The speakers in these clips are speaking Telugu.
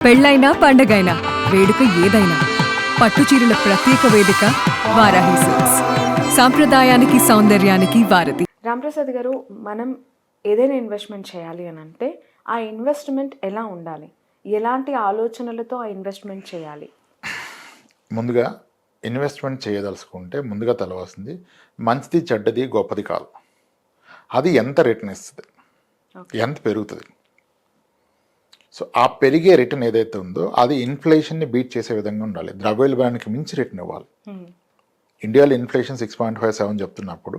పెళ్ళైనా పండగైనా వేడుక ఏదైనా పట్టు చీరల ప్రత్యేక వేదిక వారాహి సిల్క్స్. సాంప్రదాయానికి సౌందర్యానికి వారధి. రాంప్రసాద్ గారు, మనం ఏదైనా ఇన్వెస్ట్మెంట్ చేయాలి అని అంటే ఆ ఇన్వెస్ట్మెంట్ ఎలా ఉండాలి, ఎలాంటి ఆలోచనలతో ఆ ఇన్వెస్ట్మెంట్ చేయాలి? ముందుగా ఇన్వెస్ట్మెంట్ చేయదలుచుకుంటే ముందుగా తెలవాల్సింది మంచిది చెడ్డది గొప్పది కాదు, అది ఎంత రిటర్న్ ఇస్తుంది, ఎంత పెరుగుతుంది. సో ఆ పెరిగే రిటర్న్ ఏదైతే ఉందో అది ఇన్ఫ్లేషన్ని బీట్ చేసే విధంగా ఉండాలి. ద్రవ్యోల్బణానికి మించి రిటర్న్ ఇవ్వాలి. ఇండియాలో ఇన్ఫ్లేషన్ 6.57 చెప్తున్నప్పుడు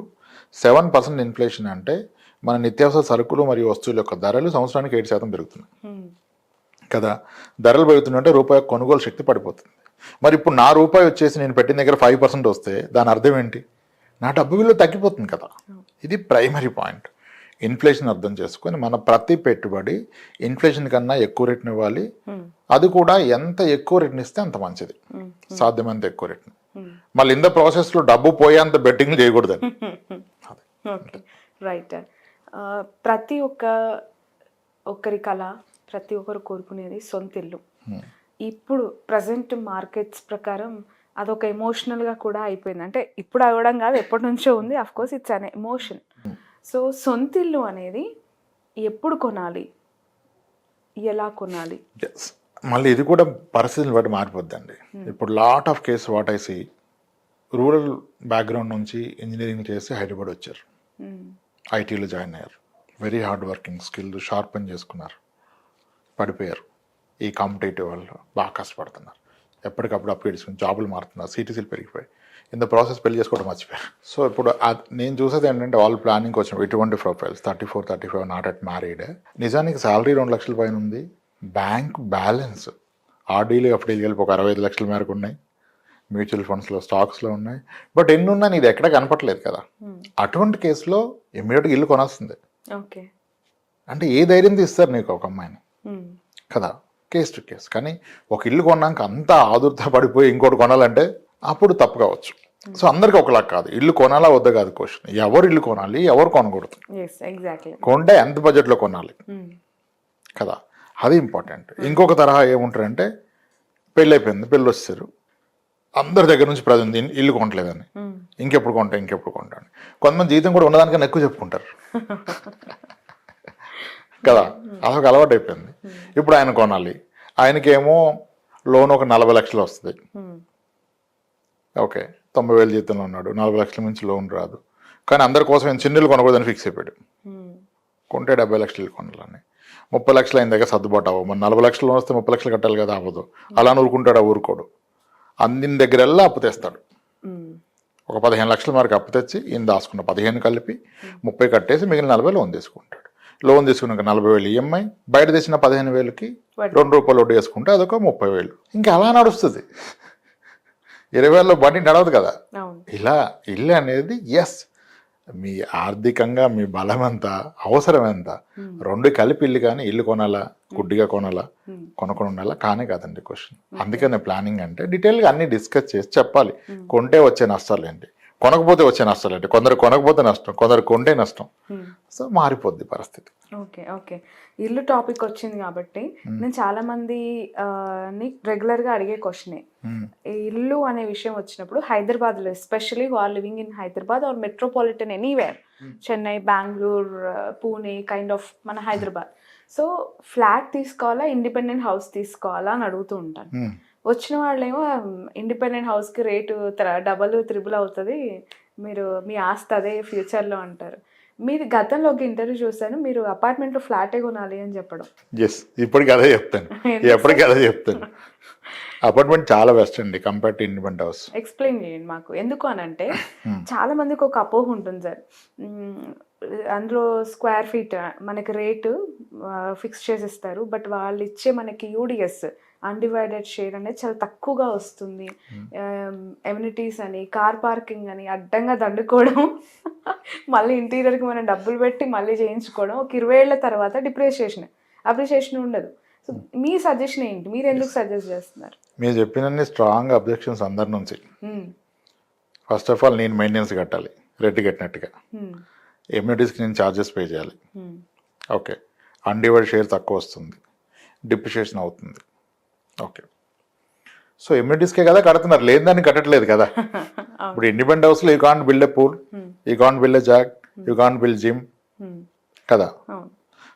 7% ఇన్ఫ్లేషన్ అంటే మన నిత్యావసర సరుకులు మరియు వస్తువుల యొక్క ధరలు సంవత్సరానికి 7% పెరుగుతున్నాయి కదా. ధరలు పెరుగుతుందంటే రూపాయి కొనుగోలు శక్తి పడిపోతుంది. మరి ఇప్పుడు నా రూపాయి వచ్చేసి నేను పెట్టిన దగ్గర 5% వస్తే దాని అర్థం ఏంటి? నా డబ్బు విలువ తగ్గిపోతుంది కదా. ఇది ప్రైమరీ పాయింట్. ఇన్ఫ్లేషన్ అర్థం చేసుకొని మన ప్రతి పెట్టుబడి ఇన్ఫ్లేషన్ కన్నా ఎక్కువ రిటర్న్ ఇవ్వాలి. అది కూడా ఎంత ఎక్కువ రిటర్న్ ఇస్తే అంత మంచిది, సాధ్యమంత ఎక్కువ రిటర్న్. మళ్ళీ ఇంత ప్రాసెస్లో డబ్బు పోయేంత బెట్టింగ్ చేయకూడదని. రైట్. ప్రతి ఒక్కరి కళ, ప్రతి ఒక్కరు కోరుకునేది సొంత ఇల్లు. ఇప్పుడు ప్రజెంట్ మార్కెట్స్ ప్రకారం అదొక ఎమోషనల్గా కూడా అయిపోయింది. అంటే ఇప్పుడు అవ్వడం కాదు, ఎప్పటి నుంచో ఉంది. Of course it's an emotion. So సొంత ఇల్లు అనేది ఎప్పుడు కొనాలి, ఎలా కొనాలి? మళ్ళీ ఇది కూడా పరిస్థితులను బట్టి మారిపోద్దండి. ఇప్పుడు lot of case what I see, rural background నుంచి ఇంజనీరింగ్ చేసి హైదరాబాద్ వచ్చారు, ఐటీలో జాయిన్ అయ్యారు, very hard working, skill sharp పని చేసుకున్నారు, పడిపోయారు. ఈ కాంపిటేటివ్ వాళ్ళు బాగా కష్టపడుతున్నారు, ఎప్పటికప్పుడు అప్గ్రేడ్స్ జాబులు మారుతున్నారు, సిటీసీలు పెరిగిపోయి ఇంత ప్రాసెస్ పెళ్లి చేసుకోవడం మర్చిపోయారు. సో ఇప్పుడు నేను చూసేది ఏంటంటే వాళ్ళు ప్లానింగ్కి వచ్చిన ఇటువంటి ప్రొఫైల్స్ 34, 35 నాట్ అట్ మ్యారీడ్. నిజానికి శాలరీ 2 లక్షల పైన ఉంది, బ్యాంక్ బ్యాలెన్స్ ఆర్డీలు ఎఫ్డీలు కలిపి ఒక 65 లక్షల మేరకు ఉన్నాయి, మ్యూచువల్ ఫండ్స్లో స్టాక్స్లో ఉన్నాయి. బట్ ఎన్ని ఉన్నా ఇది ఎక్కడ కనపట్లేదు కదా. అటువంటి కేసులో ఇమ్మీడియట్గా ఇల్లు కొనాల్సిందే. ఓకే, అంటే ఏ ధైర్యం ఇస్తారు నీకు ఒక అమ్మాయిని కదా, కేస్ టు కేస్. కానీ ఒక ఇల్లు కొన్నాక అంతా ఆదుర్త పడిపోయి ఇంకోటి కొనాలంటే అప్పుడు తప్పు కావచ్చు. సో అందరికి ఒకలా కాదు, ఇల్లు కొనాలా వద్దా కాదు క్వశ్చన్. ఎవరు ఇల్లు కొనాలి, ఎవరు కొనకూడదు, కొంటే ఎంత బడ్జెట్లో కొనాలి కదా, అది ఇంపార్టెంట్. ఇంకొక తరహా ఏముంటారంటే పెళ్ళి అయిపోయింది, పెళ్ళి వచ్చారు, అందరి దగ్గర నుంచి ప్రజెంట్ ఇల్లు కొనట్లేదని, ఇంకెప్పుడు కొంటా అని. కొంతమంది జీతం కూడా ఉన్నదానికన్నా ఎక్కువ చెప్పుకుంటారు కదా, అదొక అలవాటు అయిపోయింది. ఇప్పుడు ఆయన కొనాలి, ఆయనకేమో లోన్ ఒక 40 లక్షలు వస్తుంది. ఓకే, 90,000 జీతంలో ఉన్నాడు, 40 లక్షల నుంచి లోన్ రాదు. కానీ అందరి కోసం చిన్నలు కొనకూడదని ఫిక్స్ అయిపోయాడు. కొంటే 70 లక్షలు కొనాలని, 30 లక్షలు అయిన దగ్గర సర్దుబాటు అవ్వదు. మరి 40 లక్షలు లోన్ వస్తే 30 లక్షలు కట్టాలి కదా, అవ్వదు. అలా ఊరుకుంటాడు, ఊరుకోడు, అందిన దగ్గరల్లా అప్పు తెస్తాడు. ఒక 15 లక్షల వరకు అప్పు తెచ్చి ఈయన దాచుకున్న 15 కలిపి 30 కట్టేసి మిగిలిన 40 లోన్ తీసుకుంటాడు. లోన్ తీసుకున్నాక 40,000 ఈఎంఐ, బయట తెచ్చిన 15,000కి ₹2 వడ్డీ వేసుకుంటే అదొక 30,000. ఇంకా అలా నడుస్తుంది. 20,000లో బండి నడవదు కదా. ఇలా ఇల్లు అనేది ఎస్, మీ ఆర్థికంగా మీ బలం ఎంత, అవసరం ఎంత, రెండు కలిపి ఇల్లు. కానీ ఇల్లు కొనాలా, గుడ్డిగా కొనాలా, కొనుక్కొని ఉండాలా కానే కాదండి క్వశ్చన్. అందుకనే ప్లానింగ్ అంటే డీటెయిల్గా అన్ని డిస్కస్ చేసి చెప్పాలి. కొంటే వచ్చే నష్టాలు ఏంటి, కొనకపోతే వచ్చే నష్టాలు ఏంటి. కొందరు కొనకపోతే నష్టం, కొందరు కొంటే నష్టం. సో మారిపోద్ది పరిస్థితి. ఓకే, ఇల్లు టాపిక్ వచ్చింది కాబట్టి నేను చాలా మంది రెగ్యులర్గా అడిగే క్వశ్చనే, ఇల్లు అనే విషయం వచ్చినప్పుడు హైదరాబాద్లో especially who are living in Hyderabad or metropolitan anywhere, Chennai, Bengaluru, Pune kind of మన హైదరాబాద్. సో ఫ్లాట్ తీసుకోవాలా, ఇండిపెండెంట్ హౌస్ తీసుకోవాలా అని అడుగుతూ ఉంటాను. వచ్చిన వాళ్ళేమో ఇండిపెండెంట్ హౌస్కి రేటు డబల్ త్రిబుల్ అవుతుంది, మీరు మీ ఆస్తి అదే ఫ్యూచర్లో అంటారు. మీరు గతంలో ఒక ఇంటర్వ్యూ చూసాను, మీరు అపార్ట్మెంట్లో ఫ్లాటే కొనాలి అని చెప్పడం. ఎస్, ఇప్పటికీ అదే చెప్తాను, ఎప్పటికీ అదే చెప్తాను. అపార్ట్మెంట్ చాలా బెస్ట్ అండి compare to independent house. Explain చేయండి మాకు. ఎందుకు అని అంటే చాలా మందికి ఒక అపోహ ఉంటుంది సార్, అందులో స్క్వేర్ ఫీట్ మనకి రేటు ఫిక్స్ చేసిస్తారు, బట్ వాళ్ళు ఇచ్చే మనకి యూడిఎస్ అన్డివైడెడ్ షేర్ అనేది చాలా తక్కువగా వస్తుంది. ఎమ్యూనిటీస్ అని, కార్ పార్కింగ్ అని అడ్డంగా దండుకోవడం, మళ్ళీ ఇంటీరియర్కి మనం డబ్బులు పెట్టి మళ్ళీ చేయించుకోవడం, ఒక 20 ఏళ్ల తర్వాత అప్రిషియేషన్ ఉండదు. సో మీ సజెషన్ ఏంటి, మీరు ఎందుకు సజెస్ట్ చేస్తున్నారు? మీరు చెప్పినన్ని స్ట్రాంగ్ అబ్జెక్షన్స్ అందరి నుంచి. ఫస్ట్ ఆఫ్ ఆల్ నేను మెయింటెనెన్స్ కట్టాలి, రెంట్ కట్టినట్టుగా. ఎమ్యూనిటీస్కి నేను ఛార్జెస్ పే చేయాలి. ఓకే, అన్డివైడెడ్ షేర్ తక్కువ వస్తుంది, డిప్రిషియేషన్ అవుతుంది. ఓకే. సో ఎమ్యూనిటీస్కే కదా కడుతున్నారు, లేని దాన్ని కట్టట్లేదు కదా. ఇప్పుడు ఇండిపెండెంట్ హౌస్లో you can't build a pool, you can't build a jog, you can't build gym కదా.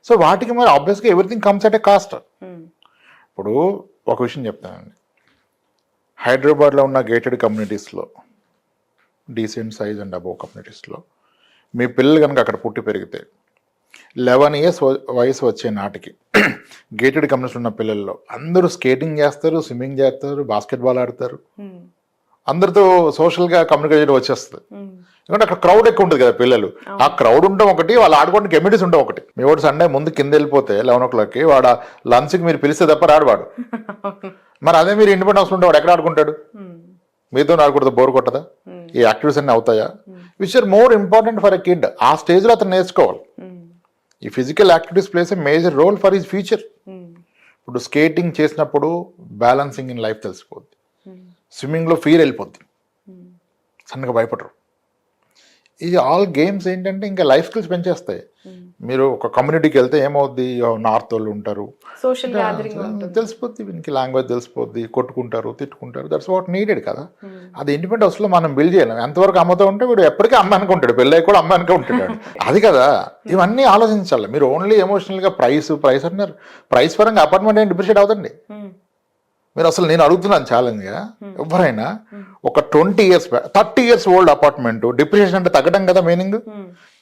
సో వాటికి మరి ఆబ్వియస్గా everything comes at a cost. ఇప్పుడు ఒక విషయం చెప్తానండి, హైదరాబాద్లో ఉన్న గేటెడ్ కమ్యూనిటీస్లో, డీసెంట్ సైజ్ అండ్ అబోవ్ కమ్యూనిటీస్లో మీ పిల్లలు కనుక అక్కడ పుట్టి పెరిగితే 11 years వయసు వచ్చే నాటికి గేటెడ్ కమ్యూనిటీస్ ఉన్న పిల్లల్లో అందరూ స్కేటింగ్ చేస్తారు, స్విమ్మింగ్ చేస్తారు, బాస్కెట్బాల్ ఆడతారు, అందరితో సోషల్గా కమ్యూనికేట్ వచ్చేస్తుంది. ఎందుకంటే అక్కడ క్రౌడ్ ఎక్కువ ఉంటుంది కదా పిల్లలు. ఆ క్రౌడ్ ఉండడం ఒకటి, వాళ్ళు ఆడుకోవడానికి కమ్యూనిటీస్ ఉండడం ఒకటి. మీ వాడు సండే ముందు కింద వెళ్ళిపోతే 11 o'clockకి వాడు లంచ్కి మీరు పిలిస్తే తప్ప రాడువాడు. మరి అదే మీరు ఇండిపెండెంట్ హౌస్లో ఉంటే వాడు ఎక్కడ ఆడుకుంటాడు? మీతో ఆడుకుంటుందా? బోర్ కొట్టదా? ఈ యాక్టివిటీస్ అన్నీ అవుతాయా? Which are more important for a kid. ఆ స్టేజ్లో అతను నేర్చుకోవాలి. ఈ physical activities places a major role for his future. ఇప్పుడు స్కేటింగ్ చేసినప్పుడు బ్యాలెన్సింగ్ ఇన్ లైఫ్ తెలిసిపోద్ది, స్విమ్మింగ్లో ఫీర్ వెళ్ళిపోద్ది, సన్నగా భయపడరు. ఈ ఆల్ గేమ్స్ ఏంటంటే ఇంకా లైఫ్ స్కిల్స్ పెంచేస్తాయి. మీరు ఒక కమ్యూనిటీకి వెళ్తే ఏమవుద్ది, నార్త్ వాళ్ళు ఉంటారు, సోషల్ గ్యాదరింగ్ తెలిసిపోద్ది, వీనికి లాంగ్వేజ్ తెలిసిపోద్ది, కొట్టుకుంటారు, తిట్టుకుంటారు. దట్స్ వాట్ నీడెడ్ కదా. అది ఇండిపెండెంట్ హౌస్లో మనం బిల్డ్ చేయలేం. ఎంతవరకు అమ్మతో ఉంటే వీడు ఎప్పటికీ అమ్మ అనుకుంటాడు, పెళ్ళై కూడా అమ్మ అనుకో ఉంటాడు. అది కదా, ఇవన్నీ ఆలోచించాలి. మీరు ఓన్లీ ఎమోషనల్గా ప్రైస్ అన్నారు, ప్రైస్ పరంగా అపార్ట్మెంట్ ఏం డిప్రిషియేట్ అవుతుంది. మీరు అసలు నేను అడుగుతున్నాను ఛాలెంజ్గా, ఎవరైనా ఒక 20 years back 30 years old apartment depreciation అంటే తగ్గడం కదా మీనింగ్.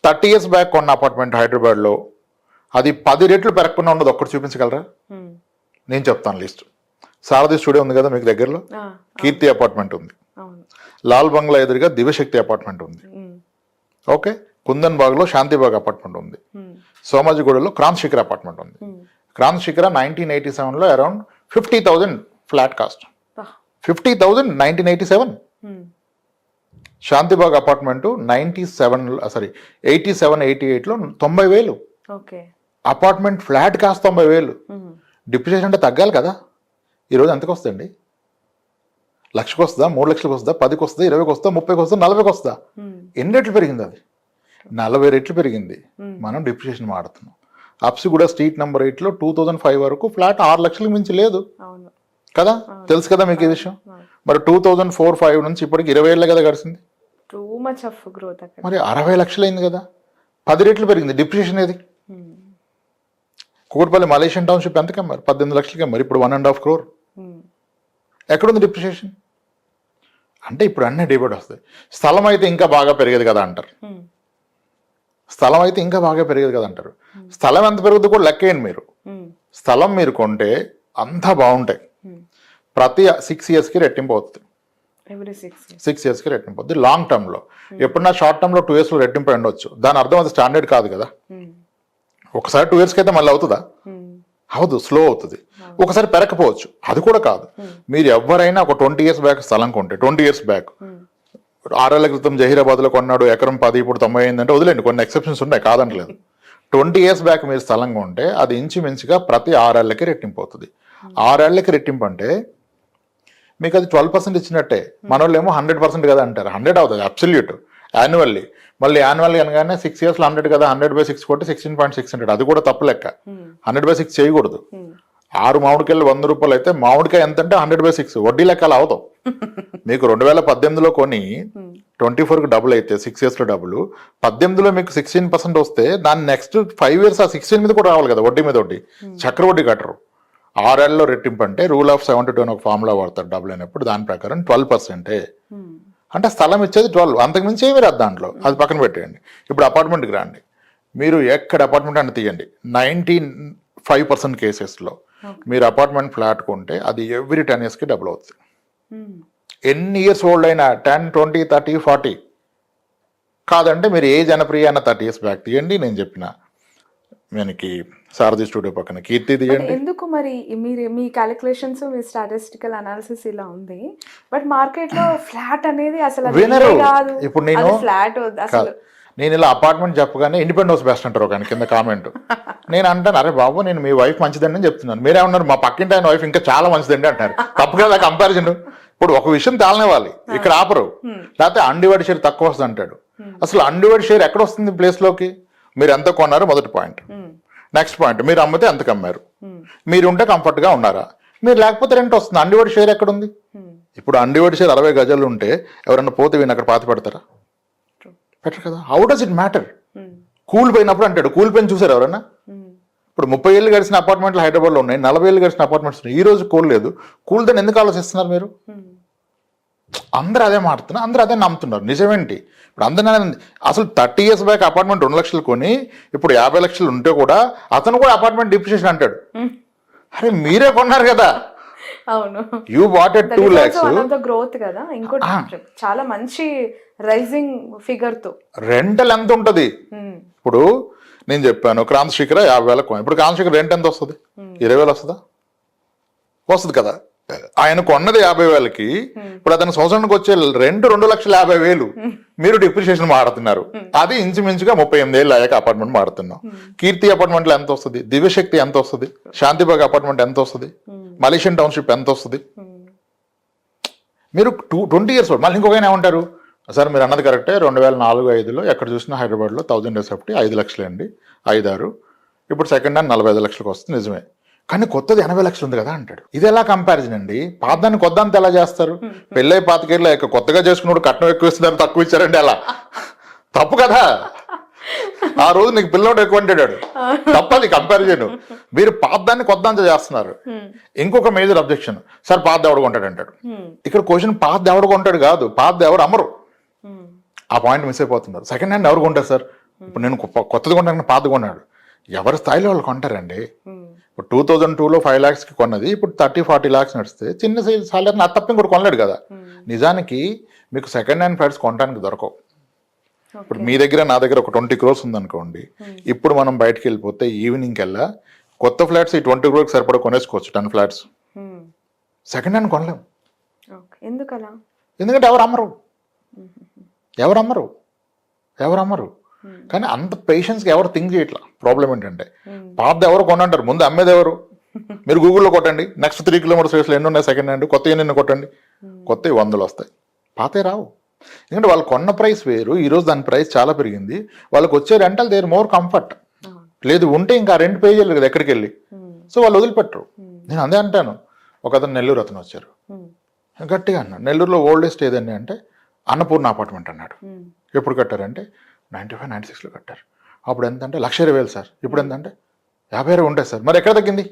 30 years బ్యాక్ కొన్న అపార్ట్మెంట్ హైదరాబాద్లో అది 10 రెట్లు పెరగకుండా ఉండదు. ఒక్కటి చూపించగలరా? నేను చెప్తాను లిస్ట్. సారథి స్టూడియో ఉంది కదా మీకు దగ్గరలో, కీర్తి అపార్ట్మెంట్ ఉంది, లాల్ బంగ్లా ఎదురుగా దివ్యశక్తి అపార్ట్మెంట్ ఉంది, ఓకే, కుందన్ బాగ్లో శాంతిబాగ్ అపార్ట్మెంట్ ఉంది, సోమాజిగూడలో క్రాంత్ శిఖర్ అపార్ట్మెంట్ ఉంది. క్రాంత్ శిఖర 1987లో around 50,000 flat cost, 50,000 1987. Shantibagh apartment 87-88లో 90,000 అపార్ట్మెంట్ ఫ్లాట్ కాస్ట్ 90,000. డిప్రిషియేషన్ అంటే తగ్గాలి కదా. ఈరోజు ఎంతకు వస్తుందండి? 1,00,000కి వస్తుందా, 3 లక్షలకు వస్తుందా, 10కి వస్తుందా, 20కి వస్తుందా, 30కి వస్తుందా, 40కి వస్తుందా? ఎన్ని రెట్లు పెరిగింది? అది 40 రెట్లు పెరిగింది. మనం డిప్రిషియేషన్ మాడుతున్నాం. అప్సిగూడ స్ట్రీట్ నెంబర్ 8లో 2005 వరకు ఫ్లాట్ 6 లక్షలకు మించి లేదు కదా. తెలుసు కదా మీకు ఈ విషయం. మరి 2004-05 నుంచి ఇప్పటికి 20 ఏళ్ళే కదా గడిచింది. మరి 60 లక్షలు అయింది కదా, 10 రెట్లు పెరిగింది. డిప్రిషియేషన్ ఏది? కూకట్పల్లి మలేషియన్ టౌన్షిప్ ఎంతకి అమ్మారు? 18 లక్షలకి అమ్మారు. ఇప్పుడు 1.5 crore. ఎక్కడుంది డిప్రిషియేషన్? అంటే ఇప్పుడు అన్నీ డిబేట్ వస్తాయి. స్థలం అయితే ఇంకా బాగా పెరిగేది కదా అంటారు. స్థలం అయితే ఇంకా బాగా పెరిగేది కదా అంటారు. స్థలం ఎంత పెరుగుతుందో కూడా లెక్కేయండి మీరు. స్థలం మీరు కొంటే అంతా బాగుంటాయి. ప్రతి 6 yearsకి రెట్టింపు అవుతుంది. 6 yearsకి రెట్టింపు అవుతుంది లాంగ్ టర్మ్లో. ఎప్పుడన్నా షార్ట్ టర్మ్లో 2 yearsలో రెట్టింపు ఉండొచ్చు. దాని అర్థం అది స్టాండర్డ్ కాదు కదా. ఒకసారి 2 yearsకి అయితే మళ్ళీ అవుతుందా? అవదు, స్లో అవుతుంది. ఒకసారి పెరగకపోవచ్చు, అది కూడా కాదు. మీరు ఎవరైనా ఒక 20 years బ్యాక్ స్థలం కొంటే, 20 years బ్యాక్ 6 ఏళ్ల క్రితం జహీరాబాద్లో కొన్నాడు, ఎకరం 10, ఇప్పుడు 90 అయిందంటే వదిలేండి, కొన్ని ఎక్సెప్షన్స్ ఉన్నాయి, కాదనలేదు. 20 years బ్యాక్ మీరు స్థలం కొంటే అది ఇంచుమించుగా ప్రతి 6 ఏళ్ళకి రెట్టింపు అవుతుంది. 6 ఏళ్ళకి రెట్టింపు అంటే మీకు అది 12% ఇచ్చినట్టే. మన వాళ్ళు ఏమో 100% కదా అంటారు. 100 అవుతుంది అబ్సల్యూట్ యాన్యువల్లీ. మళ్ళీ యాన్యువల్లీ అనగానే 6 yearsలో 100 కదా, 100/6 కొట్టి 16.600. అది కూడా తప్పు లెక్క. 100/6 చేయకూడదు. 6 మామిడికాయలు 100 రూపాయలు అయితే మామిడికాయ ఎంత అంటే 100/6 వడ్డీ లెక్కలు అవుతాం. మీకు 2018లో కొని 24కి డబుల్ అయితే 6 yearsలో డబుల్, 18లో మీకు 16% వస్తే దాని నెక్స్ట్ 5 years ఆ 16 మీద కూడా రావాలి కదా, వడ్డీ మీద వడ్డీ. చక్రవడ్డీ కట్టరు. 6 ఏళ్ళలో రెట్టింపు అంటే రూల్ ఆఫ్ 70 అని ఒక ఫార్ములా వాడతారు డబుల్ అయినప్పుడు. దాని ప్రకారం 12%. అంటే స్థలం ఇచ్చేది 12, అంతకుమించి ఏమి రాదు దాంట్లో. అది పక్కన పెట్టేయండి. ఇప్పుడు అపార్ట్మెంట్కి రండి. మీరు ఎక్కడ అపార్ట్మెంట్ అని తీయండి, 95% కేసెస్లో మీరు అపార్ట్మెంట్ ఫ్లాట్ కొంటే అది ఎవ్రీ 10 yearsకి డబుల్ అవుతుంది. ఎన్ని ఇయర్స్ ఓల్డ్ అయినా 10, 20, 30, 40 కాదంటే మీరు ఏ జనప్రియ అన్న 30 years బ్యాక్ తీయండి. నేను చెప్పిన మనకి సారథి స్టూడియో పక్కన కీర్తి తీయండి. ఎందుకు మరి మీరు మీ క్యాలిక్యులేషన్స్, మీ స్టాటిస్టికల్ అనాలిసిస్ ఇలా ఉంది, బట్ మార్కెట్ లో ఫ్లాట్ అనేది అసలు కాదు. ఇప్పుడు నేను ఫ్లాట్ అసలు నేను ఇలా అపార్ట్మెంట్ చెప్పగానే ఇండిపెండెంట్ హౌస్ బెస్ట్ అంటారు ఒక కింద కామెంట్. నేను అంటాను, అరే బాబు నేను మీ వైఫ్ మంచిదండి అని చెప్తున్నాను. మీరేమన్నారు, మా పక్కింటి ఆయన వైఫ్ ఇంకా చాలా మంచిదండి అంటారు. తప్పు కదా కంపారిజన్. ఇప్పుడు ఒక విషయం తేలనివ్వాలి, ఇక్కడ ఆపరు. లేకపోతే అన్డివైడ్ షేర్ తక్కువ వస్తుంది అంటాడు. అసలు అన్డివైడ్ షేర్ ఎక్కడ వస్తుంది ప్లేస్లోకి? మీరు ఎంత కొన్నారు మొదటి పాయింట్. నెక్స్ట్ పాయింట్, మీరు అమ్మితే ఎంతకు అమ్మారు, మీరు ఉంటే కంఫర్ట్గా ఉన్నారా, మీరు లేకపోతే రెంట్ వస్తుంది. అన్డివైడ్ షేర్ ఎక్కడ ఉంది? ఇప్పుడు అన్డివైడ్ షేర్ 60 గజాలు ఉంటే ఎవరన్నా పోతే వీళ్ళు అక్కడ పాతి పెడతారా? పెట్టరు కదా. How does it matter? Cool పోయినప్పుడు అంటాడు. కూల్ పోయిన చూసారు ఎవరన్నా? ఇప్పుడు 30 ఏళ్ళు గడిచిన అపార్ట్మెంట్లు హైదరాబాద్లో ఉన్నాయి, 40 ఏళ్ళు గడిచిన అపార్ట్మెంట్స్ ఉన్నాయి. ఈ రోజు కూల్ లేదు. కూల్ దాన్ని ఎందుకు ఆలోచిస్తున్నారు మీరు? అందరూ అదే మాడుతున్నారు, అందరూ అదే నమ్ముతున్నారు. నిజమేంటి? ఇప్పుడు అందరూ అసలు 30 years బ్యాక్ అపార్ట్మెంట్ 2 లక్షలు కొని ఇప్పుడు 50 లక్షలు ఉంటే కూడా అతను కూడా అపార్ట్మెంట్ డిప్రిషియేషన్ అంటాడు. అరే మీరే కొన్నారు కదా. అవును, you bought at 2 lakhs. Growth కదా. ఇంకోటి చాలా మంచి రైజింగ్ ఫిగర్ తో రెంటల్ ఎంత ఉంటది? ఇప్పుడు నేను చెప్పాను క్రాంతి శిఖర 50,000 కొన్నాను. ఇప్పుడు క్రాంతి శిఖర రెంట్ ఎంత వస్తుంది? 20,000 వస్తుందా? వస్తుంది కదా. ఆయన కొన్నది 50,000కి, ఇప్పుడు అతని సంవత్సరానికి వచ్చే రెంట్ 2,50,000. మీరు డిప్రిషియేషన్ మాడుతున్నారు. అది ఇంచుమించుగా 38 ఏళ్ళు అయ్యాక అపార్ట్మెంట్ మాడుతున్నాం. కీర్తి అపార్ట్మెంట్లో ఎంత వస్తుంది? దివ్యశక్తి ఎంత వస్తుంది? శాంతిబాగ్ అపార్ట్మెంట్ ఎంత వస్తుంది? మలేషియన్ టౌన్షిప్ ఎంత వస్తుంది? మీరు 20 years మళ్ళీ ఇంకొక ఏమంటారు? సార్ మీరు అన్నది కరెక్టే, 2004-05లో ఎక్కడ చూసినా హైదరాబాద్లో 1000 SFT 5 లక్షలే అండి, 5-6. ఇప్పుడు సెకండ్ హ్యాండ్ 45 లక్షలకు వస్తుంది. నిజమే, కానీ కొత్తది 80 లక్షలు ఉంది కదా అంటాడు. ఇది ఎలా కంపారిజన్ అండి? పాతదాన్ని కొద్దాంత ఎలా చేస్తారు? పెళ్ళై 25 ఏళ్ళు కొత్తగా చేసుకున్నాడు కట్నం ఎక్కువ ఇస్తున్నారు, తక్కువ ఇచ్చారండి, అలా తప్పు కదా. ఆ రోజు నీకు పిల్లోడు ఎక్కువ అంటాడు, తప్పది కంపారిజన్. మీరు పాతదాన్ని కొద్దాంత చేస్తున్నారు. ఇంకొక మేజర్ అబ్జెక్షన్, సార్ పాత ఎవడు కొంటాడు అంటాడు. ఇక్కడ క్వశ్చన్ పాత ఎవడు కొంటాడు కాదు, పాత ఎవరు అమ్మరు. ఆ పాయింట్ మిస్ అయిపోతున్నారు. సెకండ్ హ్యాండ్ ఎవరు కొంటారు సార్? ఇప్పుడు నేను కొత్తది కొంటాను, పాత కొన్నాడు, ఎవరి స్థాయిలో వాళ్ళు కొంటారండి. ఇప్పుడు 2002లో 5 lakhsకి కొన్నది ఇప్పుడు 30-40 lakhs నడిస్తే చిన్న సాలరీ నా తప్ప ఇంకోటి కొనలేడు కదా. నిజానికి మీకు సెకండ్ హ్యాండ్ ఫ్లాట్స్ కొనడానికి దొరకవు. ఇప్పుడు మీ దగ్గర నా దగ్గర ఒక 20 crores ఉందనుకోండి, ఇప్పుడు మనం బయటకు వెళ్ళిపోతే ఈవినింగ్ కల్లా కొత్త ఫ్లాట్స్ ఈ 20 crores సరిపడా కొనేసుకోవచ్చు. 10 flats సెకండ్ హ్యాండ్ కొనలేం. ఎందుకంటే ఎవరు అమ్మరు. కానీ అంత పేషెన్స్గా ఎవరు థింక్ చేయట్లా. ప్రాబ్లం ఏంటంటే పాత ఎవరు కొనంటారు, ముందు అమ్మేది ఎవరు? మీరు గూగుల్లో కొట్టండి, నెక్స్ట్ 3 kilometers రేస్లో ఎన్ని ఉన్నాయి సెకండ్ హ్యాండ్, కొత్త ఎన్ని కొట్టండి, కొత్తవి 100 వస్తాయి, పాతే రావు. ఎందుకంటే వాళ్ళు కొన్న ప్రైస్ వేరు, ఈరోజు దాని ప్రైస్ చాలా పెరిగింది. వాళ్ళకి వచ్చే రెంటల్ దేర్ మోర్ కంఫర్ట్. లేదు ఉంటే ఇంకా రెంట్ పే చేయలేదు కదా ఎక్కడికి వెళ్ళి, సో వాళ్ళు వదిలిపెట్టరు. నేను అదే అంటాను. ఒక అతను నెల్లూరు అతను వచ్చారు, గట్టిగా అన్నాడు, నెల్లూరులో ఓల్డెస్ట్ ఏదండి అంటే అన్నపూర్ణ అపార్ట్మెంట్ అన్నాడు. ఎప్పుడు కట్టారంటే 95-96లో కట్టారు. అప్పుడు ఎంత అంటే 1,20,000 సార్. ఇప్పుడు ఎంత అంటే 50,000 ఉంటాయి సార్. మరి ఎక్కడ తగ్గింది?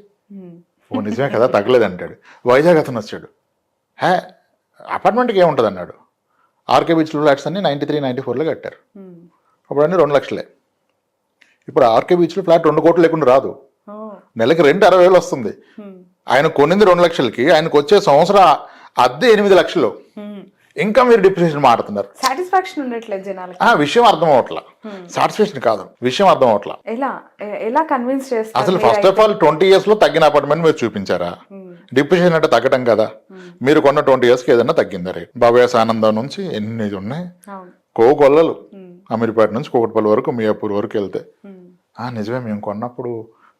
ఓ నిజమే కదా, తగ్గలేదు అంటాడు. వైజాగ్ అతను వచ్చాడు, అపార్ట్మెంట్కి ఏముంటుంది అన్నాడు. ఆర్కే బీచ్లో ఫ్లాట్స్ అన్ని 93-94లో కట్టారు. అప్పుడు అన్ని 2 లక్షలే. ఇప్పుడు ఆర్కే బీచ్లో ఫ్లాట్ 2 కోట్లు లేకుండా రాదు. నెలకి రెంట్ 60,000 వస్తుంది. ఆయన కొనింది 2 లక్షలకి, ఆయనకు వచ్చే సంవత్సరం అద్దె 8 లక్షలు. ఇంకా మీరు డిప్రిషియేషన్ మాడుతున్నారు. సాటిస్ఫాక్షన్ ఉండట్లేదు జనాలకి. విషయం అర్థం అవట్లా. సాటిస్ఫాక్షన్ కాదు, విషయం అర్థం అవట్లా. ఎలా కన్విన్స్ చేస్తారు? అసలు ఫస్ట్ ఆఫ్ ఆల్ 20 years లో తగ్గిన అపార్ట్మెంట్ మీరు చూపించారా? డిప్రిషియేషన్ అంటే తగ్గడం కదా. మీరు కొన్న 20 yearsకి ఏదైనా తగ్గిందా రేట్? బాబయాస్ ఆనందం నుంచి ఎన్ని ఉన్నాయి, కోకొల్లలు అమీర్పేట నుంచి కోకట్పల్లి వరకు మియాపూర్ వరకు వెళ్తే నిజమే మేము కొన్నప్పుడు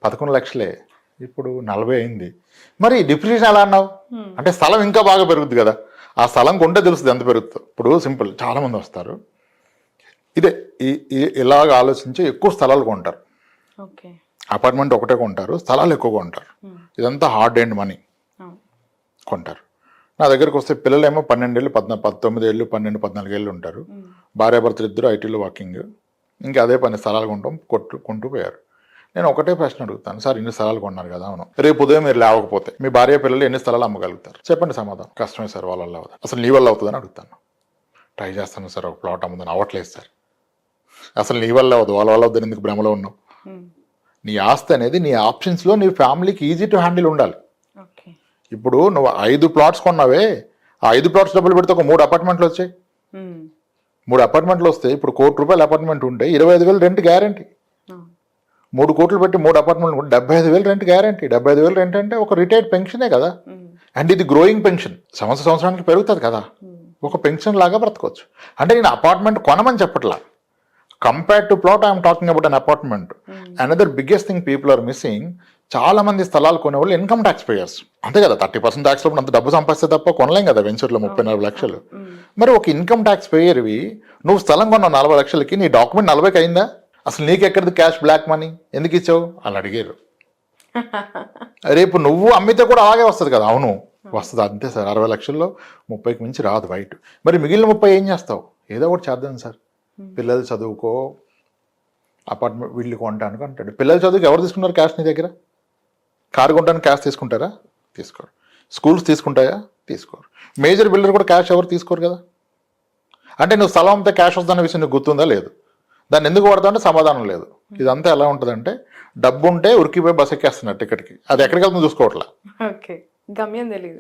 11 లక్షలే, ఇప్పుడు 40 అయింది. మరి డిప్రిషియేషన్ ఎలా అన్నావు అంటే స్థలం ఇంకా బాగా పెరుగుద్ది కదా. ఆ స్థలం కొంటే తెలుస్తుంది ఎంత పెరుగుతుందో. ఇప్పుడు సింపుల్, చాలా మంది వస్తారు ఇదే ఇలాగ ఆలోచించి ఎక్కువ స్థలాలు కొంటారు. అపార్ట్మెంట్ ఒకటే కొంటారు, స్థలాలు ఎక్కువ కొంటారు. ఇదంతా హార్డ్ అండ్ మనీ కొంటారు. నా దగ్గరకు వస్తే పిల్లలేమో 12 ఏళ్ళు 19 ఏళ్ళు 12-14 ఏళ్ళు ఉంటారు. భార్యాభర్తలు ఇద్దరు ఐటీలో వర్కింగ్. ఇంకా అదే పని స్థలాలు కొంటూ పోయారు. నేను ఒకటే ప్రశ్న అడుగుతాను, సార్ ఇన్ని స్థలాలు కొన్నారు కదా, అవును, రేపు ఉదయం మీరు లేవకపోతే మీ భార్య పిల్లలు ఎన్ని స్థలాలు అమ్మగలుగుతారు? చెప్పండి సమాధానం. కష్టమే సార్, వాళ్ళ వల్ల అవ్వదు. అసలు నీ వల్ల అవుతుందని అడుగుతాను. ట్రై చేస్తాను సార్, ఒక ప్లాట్ అమ్ముదని అవ్వట్లేదు సార్. అసలు నీ వల్ల అవ్వదు, వాళ్ళ వల్ల అవుతుంది, ఎందుకు భ్రమలో ఉన్నావు? నీ ఆస్తి అనేది నీ ఆప్షన్స్లో నీ ఫ్యామిలీకి ఈజీ టు హ్యాండిల్ ఉండాలి. ఇప్పుడు నువ్వు 5 plots కొన్నావే, ఆ 5 plots డబ్బులు పెడితే ఒక 3 అపార్ట్మెంట్లు వచ్చాయి. 3 అపార్ట్మెంట్లు వస్తే ఇప్పుడు ₹1,00,000 అపార్ట్మెంట్ ఉంటే 25,000 రెంట్ గ్యారంటీ. 3 కోట్లు పెట్టి 3 అపార్ట్మెంట్లు 75,000 రెంట్ గ్యారంటీ. 75,000 రెంట్ అంటే ఒక రిటైర్డ్ పెన్షనే కదా. అండ్ ఇది గ్రోయింగ్ పెన్షన్, సంవత్సరానికి పెరుగుతుంది కదా. ఒక పెన్షన్ లాగా బ్రతకొచ్చు. అంటే నేను అపార్ట్మెంట్ కొనమని చెప్పట్లా. Compared to plot I'm talking about an apartment. Another biggest thing people are missing, చాలా మంది స్థలాలు కొనేవాళ్ళు ఇన్కమ్ ట్యాక్స్ పేయర్స్. అంతే కదా, 30% ట్యాక్స్ లో అంత డబ్బు సంపాదిస్తే తప్ప కొనలేం కదా వెంచర్లో 34 లక్షలు. మరి ఒక ఇన్కమ్ ట్యాక్స్ పేయర్వి నువ్వు స్థలం కొన్న 40 లక్షలకి నీ డాక్యుమెంట్ 40కి అయిందా? అసలు నీకు ఎక్కడిది క్యాష్, బ్లాక్ మనీ ఎందుకు ఇచ్చావు అని అడిగారు. రేపు నువ్వు అమ్మితే కూడా అలాగే వస్తుంది కదా. అవును వస్తుంది, అంతే సార్. 60 లక్షల్లో 30కి మించి రాదు బయట. మరి మిగిలిన 30 ఏం చేస్తావు? ఏదో ఒకటి చేద్దాం సార్, పిల్లలు చదువుకో, అపార్ట్మెంట్ వీళ్ళు కొంటానికి అంటాడు. పిల్లల చదువుకి ఎవరు తీసుకున్నారు క్యాష్ నీ దగ్గర? కారు కొనడానికి క్యాష్ తీసుకుంటారా? తీసుకోరు. స్కూల్స్ తీసుకుంటాయా? తీసుకోరు. మేజర్ బిల్డర్ కూడా క్యాష్ ఎవరు తీసుకోరు కదా. అంటే నువ్వు స్థలం అంతా క్యాష్ వస్తుందన్న విషయం నీకు గుర్తుందా? లేదు. దాన్ని ఎందుకు వాడతావు అంటే సమాధానం లేదు. ఇదంతా ఎలా ఉంటుందంటే డబ్బు ఉంటే ఉరికిపోయి బస్ ఎక్కేస్తున్నారు టికెట్కి, అది ఎక్కడికి వెళ్తుందో చూసుకోవట్లా. ఓకే, గమ్యం తెలియదు.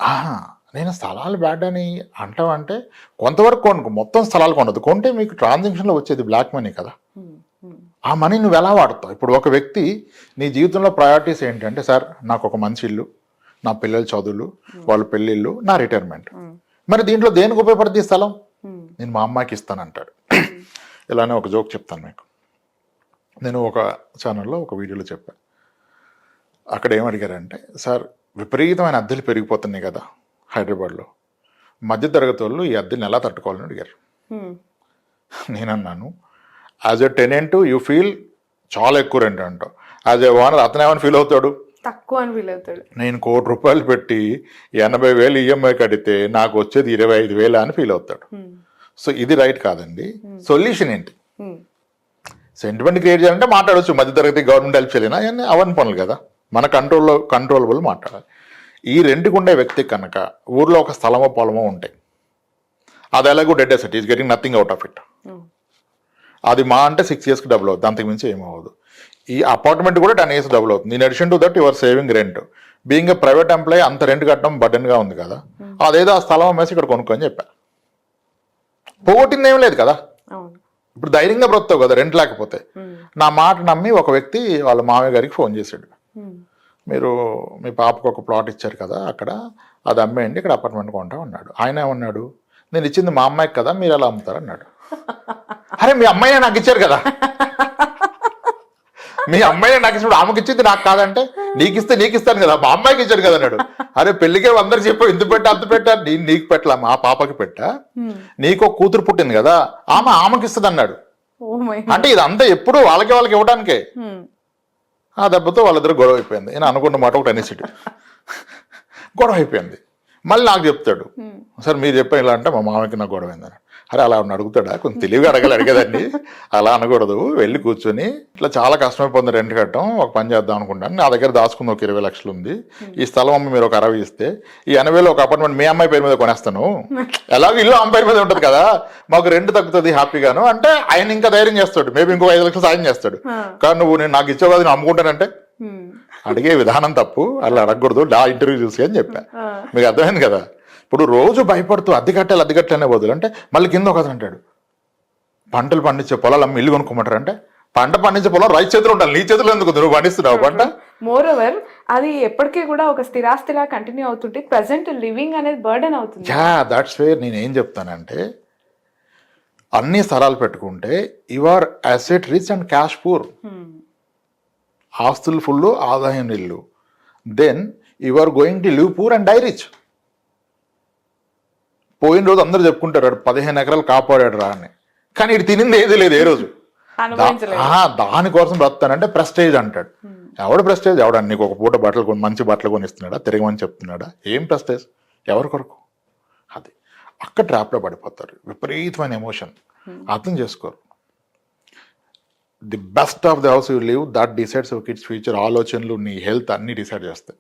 నేను స్థలాలు బ్యాడ్ అని అంటావంటే కొంతవరకు కొనుక్కో, మొత్తం స్థలాలు కొనదు. కొంటే మీకు ట్రాన్సాక్షన్లో వచ్చేది బ్లాక్ మనీ కదా. ఆ మనీ నువ్వు ఎలా వాడతావు? ఇప్పుడు ఒక వ్యక్తి నీ జీవితంలో ప్రయారిటీస్ ఏంటంటే, సార్ నాకు ఒక మంచి ఇల్లు, నా పిల్లల చదువులు, వాళ్ళ పెళ్ళిళ్ళు, నా రిటైర్మెంట్. మరి దీంట్లో దేనికి ఉపయోగపడుతుంది స్థలం? నేను మా అమ్మాయికి ఇస్తానంటాడు. ఇలానే ఒక జోక్ చెప్తాను మీకు. నేను ఒక ఛానల్లో ఒక వీడియోలో చెప్పాను. అక్కడ ఏమడిగారంటే, సార్ విపరీతమైన అద్దెలు పెరిగిపోతున్నాయి కదా హైదరాబాద్లో, మధ్యతరగతి వాళ్ళు ఈ అద్దెని ఎలా తట్టుకోవాలని అడిగారు. నేనన్నాను, as a tenant you feel చాలా ఎక్కువ రెంట్ అంటావు, యాజ్ ఏ ఓనర్ అతను ఏమైనా ఫీల్ అవుతాడు? తక్కువ అని ఫీల్ అవుతాడు. నేను ₹1,00,000 పెట్టి 80,000 ఈఎంఐ కడితే నాకు వచ్చేది 25,000 అని ఫీల్ అవుతాడు. సో ఇది రైట్ కాదండి. సొల్యూషన్ ఏంటి? సెంటిమెంట్ క్రియేట్ చేయాలంటే మాట్లాడవచ్చు, మధ్యతరగతి గవర్నమెంట్ హెల్ప్ చేయలేనా, అవన్నీ అవన్నీ పనులు కదా. మన కంట్రోలబుల్ మాట్లాడాలి. ఈ రెంట్కి ఉండే వ్యక్తి కనుక ఊర్లో ఒక స్థలమో పొలమో ఉంటాయి, అది ఎలాగో dead asset, is getting nothing out of it. అది మా అంటే 6 yearsకి డబుల్ అవుతుంది, అంతకు మించి ఏమవ్వదు. ఈ అపార్ట్మెంట్ కూడా 10 years డబుల్ అవుతుంది. In addition to that your saving rent. Being a private employee అంత రెంట్ కట్టడం బర్డెన్గా ఉంది కదా, అదేదో ఆ స్థలం అమ్మేసి ఇక్కడ కొనుక్కొని చెప్పా. పోగొట్టింది ఏం లేదు కదా. ఇప్పుడు ధైర్యంగా బ్రతుతావు కదా రెంట్ లేకపోతే. నా మాట నమ్మి ఒక వ్యక్తి వాళ్ళ మామయ్య గారికి ఫోన్ చేశాడు, మీరు మీ పాపకు ఒక ప్లాట్ ఇచ్చారు కదా అక్కడ, అది అమ్మేయండి, ఇక్కడ అపార్ట్మెంట్ కొంటా అన్నాడు. ఆయన ఏమన్నాడు, నేను ఇచ్చింది మా అమ్మాయికి కదా, మీరు ఎలా అమ్ముతారు అన్నాడు. అరే మీ అమ్మాయి నాకు ఇచ్చారు కదా, మీ అమ్మాయి నాకు ఇచ్చినప్పుడు ఆమెకి ఇచ్చింది నాకు కాదంటే, నీకు ఇస్తే నీకు ఇస్తాను కదా, మా అమ్మాయికి ఇచ్చాడు కదా అన్నాడు. అరే పెళ్లికే అందరు చెప్పు, ఇంత పెట్టా అంత పెట్టా, నేను నీకు పెట్టలా, మా పాపకి పెట్టా, నీకు ఒక కూతురు పుట్టింది కదా, ఆమెకి ఇస్తుంది అన్నాడు. అంటే ఇదంతా ఎప్పుడు వాళ్ళకి ఇవ్వడానికే. ఆ దెబ్బతో వాళ్ళిద్దరు గొడవ అయిపోయింది. నేను అనుకున్న మాట ఒకటి అనేసిడు, గొడవ అయిపోయింది. మళ్ళీ నాకు చెప్తాడు, సార్ మీరు చెప్పాను ఇలా అంటే మా మామకి నాకు గొడవ అయిందని. అరే అలా అడుగుతాడా, కొంచెం తెలివిగా అడగదండి, అలా అనకూడదు. వెళ్ళి కూర్చొని ఇట్లా చాలా కష్టమైపోతుంది రెంట్ కట్టడం, ఒక పని చేద్దాం అనుకుంటాను, నా దగ్గర దాచుకుంది ఒక 20 లక్షలు ఉంది, ఈ స్థలం అమ్మి మీరు ఒక 60 ఇస్తే ఈ 80,000 ఒక అపార్ట్మెంట్ మీ అమ్మాయి పేరు మీద కొనేస్తాను, ఎలాగో ఇల్లు అమ్మాయి పేరు మీద ఉంటుంది కదా, మాకు రెంట్ తగ్గుతుంది హ్యాపీగాను అంటే ఆయన ఇంకా ధైర్యం చేస్తాడు, మేబీ ఇంకో 5 లక్షలు సాయం చేస్తాడు. కానీ నువ్వు నేను నాకు ఇచ్చావు కదా నేను అమ్ముకుంటానంటే అడిగే విధానం తప్పు, అలా అడగకూడదు, లా ఇంటర్వ్యూ చూసి అని చెప్పా. మీకు అర్థమైంది కదా. ఇప్పుడు రోజు భయపడుతూ అద్దె కట్టాలనే బదులు అంటే మళ్ళీ కింద ఒక అంటాడు, పంటలు పండించే పొలాలు అమ్మి ఇల్లు కొనుక్కోమంటారు అంటే, పంట పండించే పొలం రైతు చేతులు ఉండాలి, నీ చేతులు ఎందుకు, నువ్వు పండిస్తున్నావు పంట. మోర్ ఓవర్ అది ఎప్పటికీ కూడా ఒక స్థిరాస్తిలా కంటిన్యూ అవుతుంటే ప్రెసెంట్ లివింగ్ అనేది బర్డెన్ అవుతుంది. దట్స్ వేర్ నేను ఏం చెప్తానంటే, అన్ని స్థలాలు పెట్టుకుంటే you are asset rich and cash poor. ఆస్తులు ఫుల్, ఆదాయం ఇల్లు, then you are going to live poor and die rich. పోయిన రోజు అందరూ చెప్పుకుంటారు 15 ఎకరాలు కాపాడాడు రా అని, కానీ ఇటు తినింది ఏది లేదు ఏ రోజు. దానికోసం బ్రతానంటే ప్రెస్టేజ్ అంటాడు. ఎవడు ప్రెస్టేజ్? ఎవడ నీకు ఒక పూట బట్టలు కొని మంచి బట్టలు కొనిస్తున్నాడా, తిరగమని చెప్తున్నాడా? ఏం ప్రెస్టేజ్? ఎవరి కొరకు? అది అక్కడ ట్రాప్లో పడిపోతారు. విపరీతమైన ఎమోషన్ అర్థం చేసుకోరు. The best of the house you live, that decides your kids future. ఆలోచనలు, నీ హెల్త్ అన్నీ డిసైడ్ చేస్తాయి.